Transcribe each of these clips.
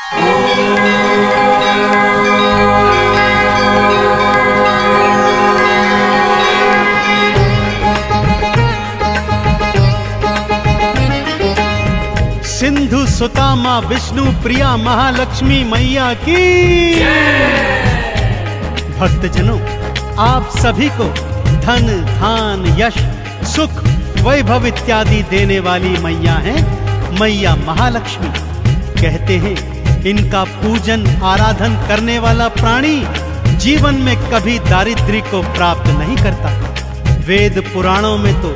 सिंधु सुता मां विष्णु प्रिया महालक्ष्मी मैया की। भक्तजनों, आप सभी को धन धान यश सुख वैभव इत्यादि देने वाली मैया हैं मैया महालक्ष्मी। कहते हैं इनका पूजन आराधन करने वाला प्राणी जीवन में कभी दारिद्र्य को प्राप्त नहीं करता। वेद पुराणों में तो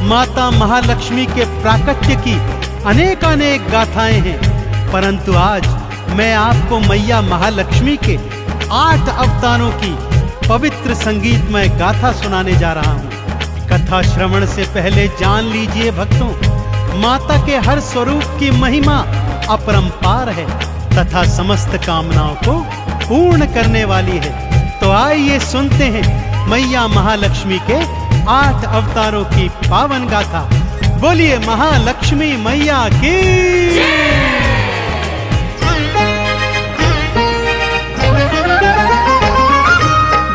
माता महालक्ष्मी के प्राकट्य की अनेकानेक गाथाएं हैं, परंतु आज मैं आपको मैया महालक्ष्मी के 8 अवतारों की पवित्र संगीतमय गाथा सुनाने जा रहा हूं। कथा श्रवण से पहले जान लीजिए भक्तों, माता के हर स्वरूप की महिमा अपरंपार है तथा समस्त कामनाओं को पूर्ण करने वाली है। तो आइए सुनते हैं मैया महालक्ष्मी के 8 अवतारों की पावन गाथा। बोलिए महालक्ष्मी मैया की।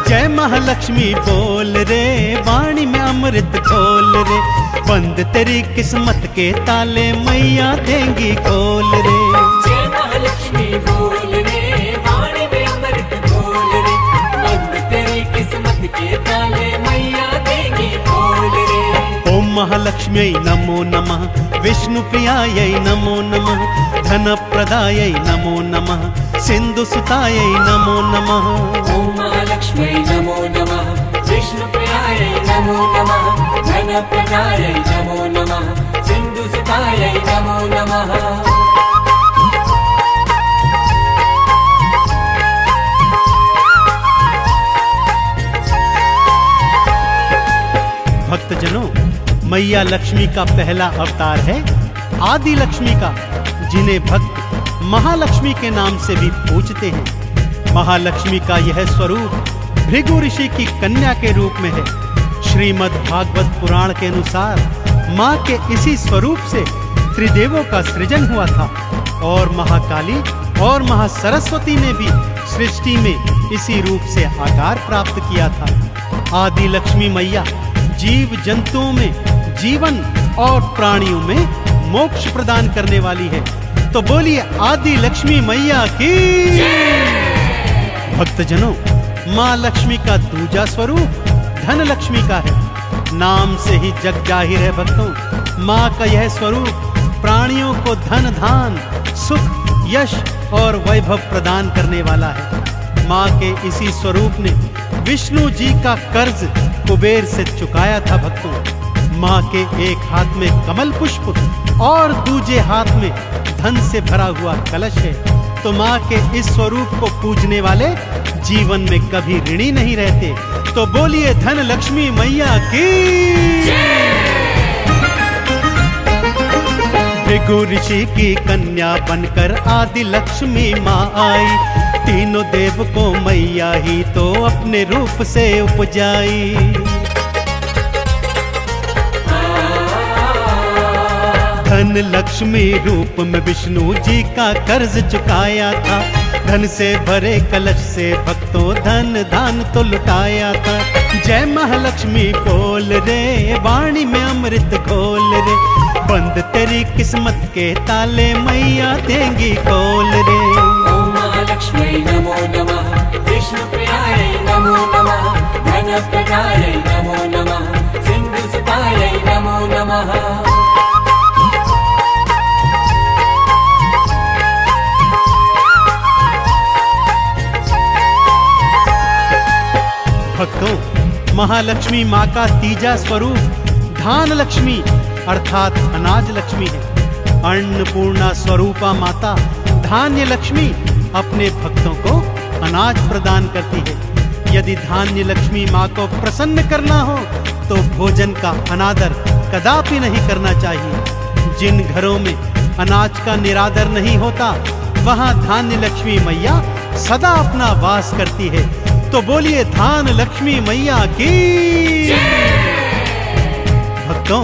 जय महालक्ष्मी बोल रे, वाणी में अमृत खोल रे, बंद तेरी किस्मत के ताले मैया देंगी खोल रे। जय महालक्ष्मी बोल रे, वाणी में अमृत खोल रे, बंद तेरी किस्मत के ताले मैया देंगी खोल रे। ओम महालक्ष्म्यै नमो नमः, विष्णु प्रियायै नमो नमः, धन प्रदायै नमो नमः, सिंधु सुतायै नमो नमः। ओम महालक्ष्मी नमो नमः, विष्णु प्रियायै नमो नमः, धन प्रदायै नमो नमः, सिंधु सुतायै नमो नमः। भक्तजनों, मैया लक्ष्मी का पहला अवतार है आदि लक्ष्मी का, जिन्हें भक्त महालक्ष्मी के नाम से भी पूजते हैं। महालक्ष्मी का यह स्वरूप भृगु ऋषि की कन्या के रूप में है। श्रीमद् भागवत पुराण के अनुसार माँ के इसी स्वरूप से त्रिदेवों का सृजन हुआ था और महाकाली और महासरस्वती ने भी सृष्टि में इसी रूप से आकार प्राप्त किया था। आदि लक्ष्मी मैया जीव जंतुओं में जीवन और प्राणियों में मोक्ष प्रदान करने वाली है। तो बोलिए आदि लक्ष्मी मैया की। भक्तजनों, माँ लक्ष्मी का दूजा स्वरूप धन लक्ष्मी का है। नाम से ही जग जाहिर है भक्तों, माँ का यह स्वरूप प्राणियों को धन धान सुख यश और वैभव प्रदान करने वाला है। माँ के इसी स्वरूप ने विष्णु जी का कर्ज कुबेर से चुकाया था भक्तों। माँ के एक हाथ में कमल पुष्प और दूजे हाथ में धन से भरा हुआ कलश है। तो माँ के इस स्वरूप को पूजने वाले जीवन में कभी ऋणी नहीं रहते। तो बोलिए धन लक्ष्मी मैया की। भृगु ऋषि की कन्या बनकर आदि लक्ष्मी माँ आई, तीनों देव को मैया ही तो अपने रूप से उपजाई। धन लक्ष्मी रूप में विष्णु जी का कर्ज चुकाया था, धन से भरे कलश से भक्तों धन दान तो लुटाया था। जय महालक्ष्मी बोल रे, वाणी में अमृत घोल रे, बंद तेरी किस्मत के ताले मैया देंगी खोल रे। ओम महालक्ष्मी नमो नमः, विष्णु प्रियायै नमो नमः, धन प्रदायै नमो नमः, सिंधु सुतायै नमो नमः। भक्तों, महालक्ष्मी माँ का तीजा स्वरूप धान लक्ष्मी अर्थात अनाज लक्ष्मी है। अन्नपूर्णा स्वरूपा माता धान्य लक्ष्मी अपने भक्तों को अनाज प्रदान करती है। यदि धान्य लक्ष्मी माँ को प्रसन्न करना हो तो भोजन का अनादर कदापि नहीं करना चाहिए। जिन घरों में अनाज का निरादर नहीं होता, वहां धान्य लक्ष्मी मैया सदा अपना वास करती है। तो बोलिए धान लक्ष्मी मैया की। भक्तों,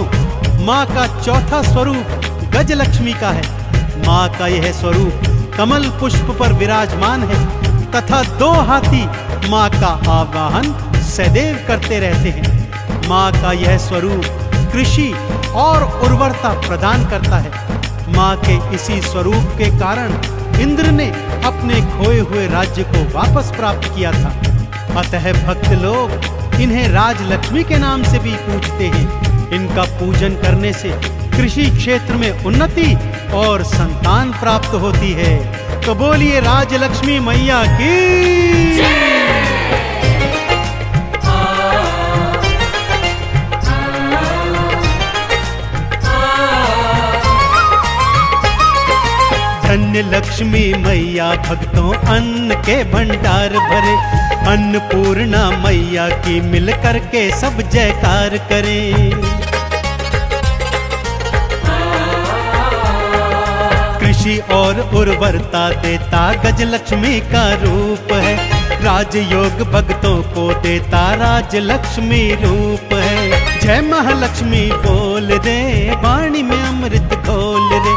माँ का चौथा स्वरूप गज लक्ष्मी का है। माँ का यह स्वरूप कमल पुष्प पर विराजमान है तथा 2 हाथी माँ का आवाहन सदैव करते रहते हैं। माँ का यह स्वरूप कृषि और उर्वरता प्रदान करता है। माँ के इसी स्वरूप के कारण इंद्र ने अपने खोए हुए राज्य को वापस प्राप्त किया था। अतः भक्त लोग इन्हें राजलक्ष्मी के नाम से भी पूजते हैं। इनका पूजन करने से कृषि क्षेत्र में उन्नति और संतान प्राप्त होती है। तो बोलिए राजलक्ष्मी मैया की। धन्य लक्ष्मी मैया भक्तों अन्न के भंडार भरे। अन्नपूर्णा मैया की मिल करके सब जयकार करें। कृषि और उर्वरता देता गजलक्ष्मी का रूप है। राजयोग भक्तों को देता राजलक्ष्मी रूप है। जय महालक्ष्मी बोल रे, वाणी में अमृत घोल रे।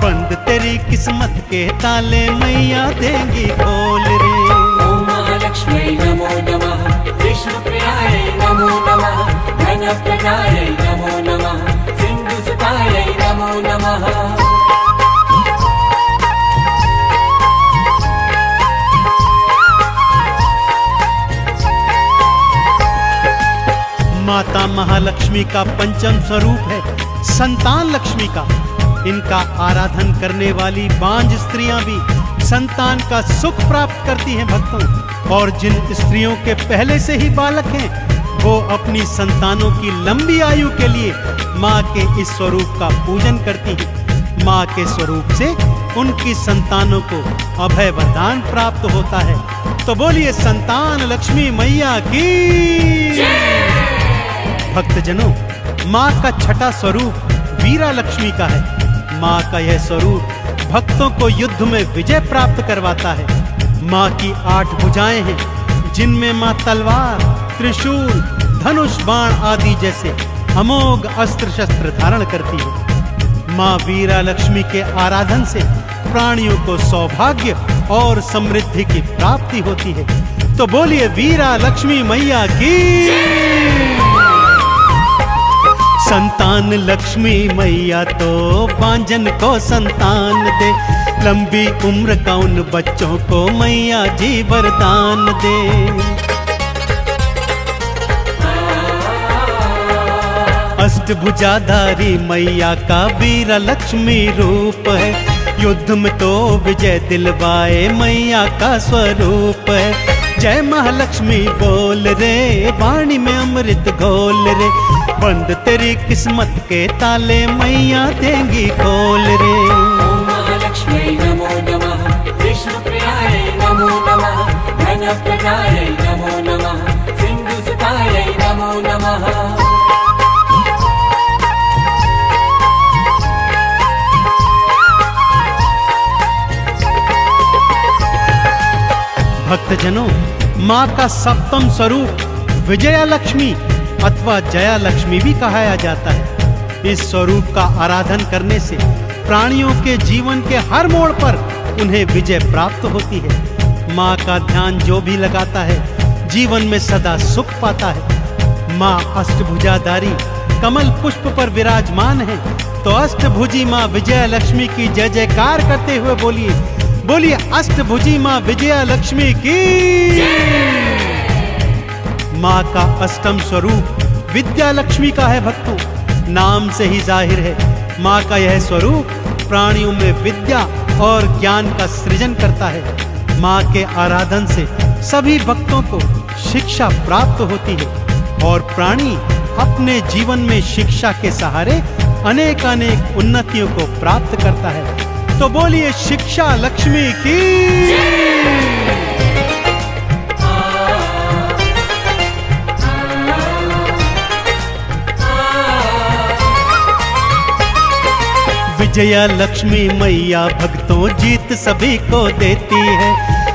बंद तेरी किस्मत के ताले मैया देंगी खोल रे। ओम महालक्ष्मी नमो नमः, विष्णुप्रियायै नमो नमः, धनप्रदायै नमो नमः, सिन्धुसुतायै नमो नमः। माता महालक्ष्मी का पंचम स्वरूप है संतान लक्ष्मी का। इनका आराधन करने वाली बांझ स्त्रियां भी संतान का सुख प्राप्त करती हैं भक्तों। और जिन स्त्रियों के पहले से ही बालक हैं वो अपनी संतानों की लंबी आयु के लिए माँ के इस स्वरूप का पूजन करती हैं। माँ के स्वरूप से उनकी संतानों को अभय वरदान प्राप्त होता है। तो बोलिए संतान लक्ष्मी मैया की। भक्तजनों, माँ का छठा स्वरूप वीरा लक्ष्मी का है। माँ का यह स्वरूप भक्तों को युद्ध में विजय प्राप्त करवाता है। माँ की 8 भुजाएं हैं जिनमें माँ तलवार, त्रिशूल, धनुष, बाण आदि जैसे अमोघ अस्त्र शस्त्र धारण करती है। माँ वीरा लक्ष्मी के आराधन से प्राणियों को सौभाग्य और समृद्धि की प्राप्ति होती है। तो बोलिए वीरा लक्ष्मी मैया की। संतान लक्ष्मी मैया तो बांझन को संतान दे। लंबी उम्र का उन बच्चों को मैया जी वरदान दे। अष्टभुजाधारी मैया का वीरा लक्ष्मी रूप है। युद्ध में तो विजय दिलवाए मैया का स्वरूप है। जय महालक्ष्मी बोल रे, वाणी में अमृत घोल रे। बंद तेरी किस्मत के ताले मैया देंगी खोल रे। ओम महालक्ष्मी नमो नमः, विष्णुप्रियायै नमो नमः, धनप्रदायै नमो नमः, सिन्धुसुतायै नमो नमः। भक्तजनों, माँ का सप्तम स्वरूप विजया लक्ष्मी अथवा जया लक्ष्मी भी कहा जाता है। इस स्वरूप का आराधन करने से प्राणियों के जीवन के हर मोड़ पर उन्हें विजय प्राप्त होती है। माँ का ध्यान जो भी लगाता है जीवन में सदा सुख पाता है। माँ अष्टभुजाधारी कमल पुष्प पर विराजमान है। तो अष्टभुजी माँ विजया लक्ष्मी की जय जयकार करते हुए बोलिए अष्टभुजी माँ विजया लक्ष्मी की। माँ का अष्टम स्वरूप विद्या लक्ष्मी का है भक्तों। नाम से ही जाहिर है माँ का यह स्वरूप प्राणियों में विद्या और ज्ञान का सृजन करता है। माँ के आराधन से सभी भक्तों को शिक्षा प्राप्त होती है और प्राणी अपने जीवन में शिक्षा के सहारे अनेक उन्नतियों को प्राप्त करता है। तो बोलिए शिक्षा लक्ष्मी की। विजया लक्ष्मी मैया भक्तों जीत सभी को देती है।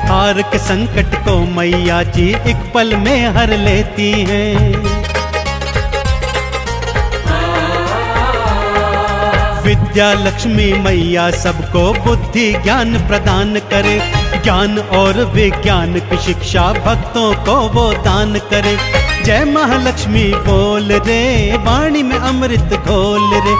हार के संकट को मैया जी एक पल में हर लेती हैं। विद्या लक्ष्मी मैया सबको बुद्धि ज्ञान प्रदान करे, ज्ञान और विज्ञान की शिक्षा भक्तों को वो दान करे। जय महालक्ष्मी बोल रे, वाणी में अमृत घोल रे,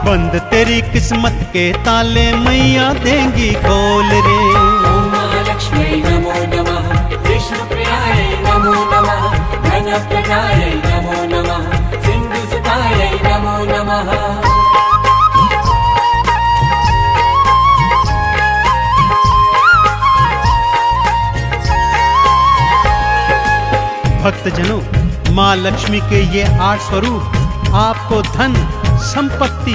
बंद तेरी किस्मत के ताले मैया देंगी खोल रे। ओम महालक्ष्मी नमो नमः, विष्णुप्रियायै नमो नमः, धनप्रदायै नमो नमः, सिन्धुसुतायै नमो नमः। भक्तजनों, माँ लक्ष्मी के ये 8 स्वरूप आपको धन, संपत्ति,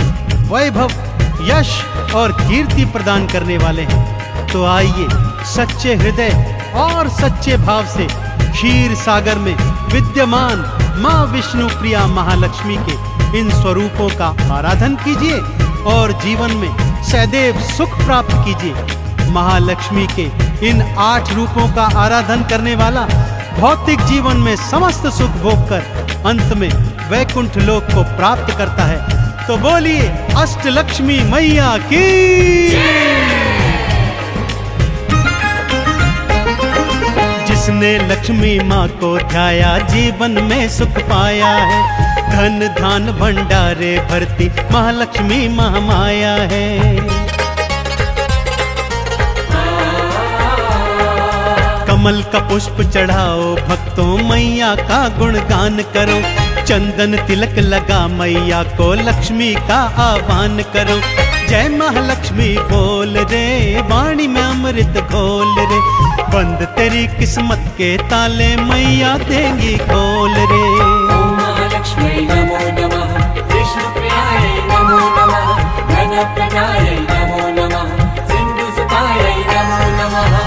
वैभव, यश और कीर्ति प्रदान करने वाले हैं। तो आइए सच्चे हृदय और सच्चे भाव से क्षीर सागर में विद्यमान माँ विष्णु प्रिया महालक्ष्मी के इन स्वरूपों का आराधन कीजिए और जीवन में सदैव सुख प्राप्त कीजिए। महालक्ष्मी के इन 8 रूपों का आराधन करने वाला भौतिक जीवन में समस्त सुख भोग कर अंत में वैकुंठ लोक को प्राप्त करता है। तो बोलिए अष्टलक्ष्मी मैया की। जिसने लक्ष्मी माँ को ध्याया जीवन में सुख पाया है, धन धान भंडारे भरती महालक्ष्मी महामाया है। कमल का पुष्प चढ़ाओ भक्तों, मैया का गुणगान करो, चंदन तिलक लगा मैया को लक्ष्मी का आह्वान करो। जय महालक्ष्मी बोल रे, वाणी में अमृत घोल रे, बंद तेरी किस्मत के ताले मैया देंगी खोल रे। ओम महालक्ष्मी नमो नमः, विष्णुप्रियायै नमो नमः, धनप्रदायै नमो नमः, सिन्धुसुतायै नमो नमः।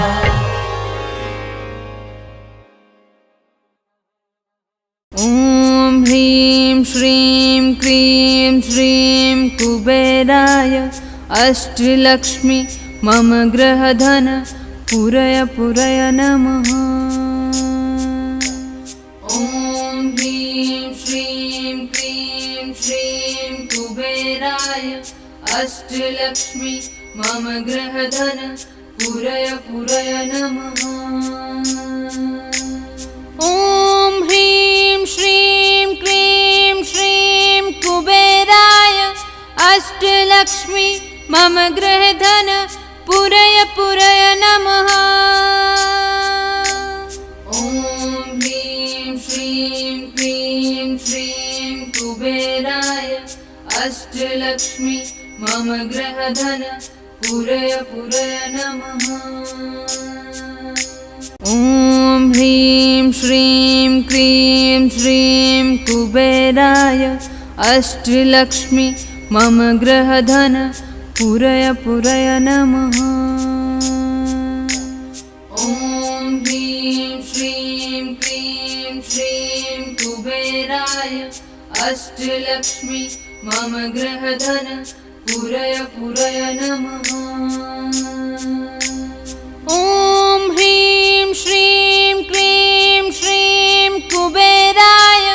ॐ ह्रीं श्रीं क्रीं श्रीं कुबेराय अष्टलक्ष्मी मम गृहधन पुरय पुरय नमः। ॐ ह्रीं श्रीं क्रीं श्रीं कुबेराय अष्टलक्ष्मी मम गृहधन पुरय पुरय नमः। ॐ ह्रीं श्रीं क्रीं श्रीं कुबेराय अष्टलक्ष्मी मम गृहधन पुरय पुरय नमः। ॐ ह्रीं श्रीं क्रीं श्रीं कुबेराय अष्टलक्ष्मी मम गृहधन पुरय पुरय नमः। ॐ ह्रीं श्रीं क्रीं श्रीं कुबेराय अष्टलक्ष्मी मम गृहधन पुरय पुरय नमः। ॐ ह्रीं श्रीं क्रीं श्रीं कुबेराय अष्टलक्ष्मी मम गृहधन पुरय पुरय नमः। ॐ ह्रीं श्रीं क्रीं श्रीं कुबेराय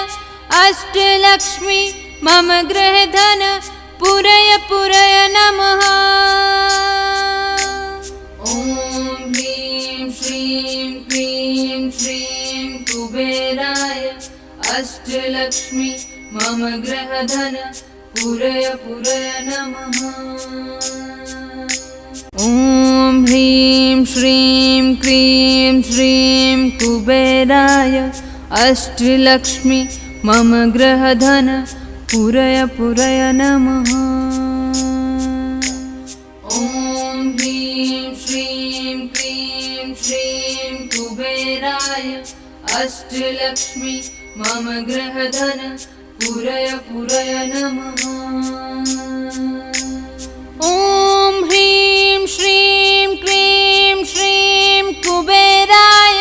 अष्टलक्ष्मी मम गृहधन पुरय पुरय नमः। ॐ ह्रीं श्रीं क्रीं श्रीं कुबेराय अष्टलक्ष्मी मम गृहधन पुरय पुरय नमः। ॐ ह्रीं श्रीं क्रीं श्रीं कुबेराय अष्टलक्ष्मी मम गृहधन पुरय पुरय नमः। ॐ ह्रीं श्रीं क्रीं श्रीं कुबेराय अष्टलक्ष्मी मम गृहधन पुरय पुरय नमः। ॐ ह्रीं श्रीं क्रीं श्रीं कुबेराय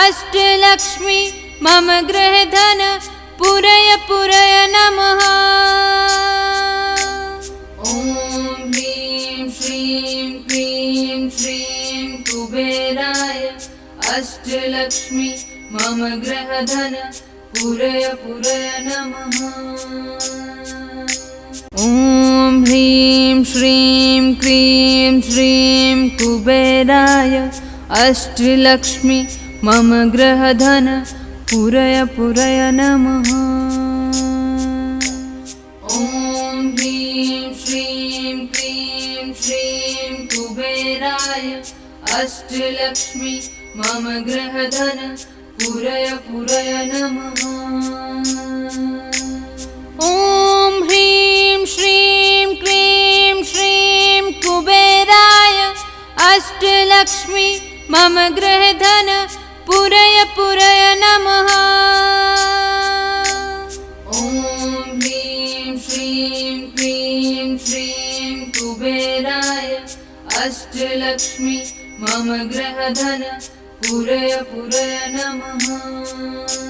अष्टलक्ष्मी मम गृहधन पुरय पुरय नमः। ॐ ह्रीं श्रीं क्रीं श्रीं कुबेराय अष्टलक्ष्मी मम गृहधन पुरय पुरय नमः। ॐ ह्रीं श्रीं क्रीं श्रीं कुबेराय अष्टलक्ष्मी मम गृहधन पूरय पूरय नमः। ॐ ह्रीं श्रीं क्रीं श्रीं कुबेराय अष्टलक्ष्मी मम गृहधन पूरय पूरय नमः। ॐ ह्रीं श्रीं क्रीं श्रीं कुबेराय अष्टलक्ष्मी मम गृहधन पूरय पूरय नमः। ॐ ह्रीं श्रीं क्रीं श्रीं कुबेराय अष्टलक्ष्मी मम गृहधन पूरय पूरय नमः।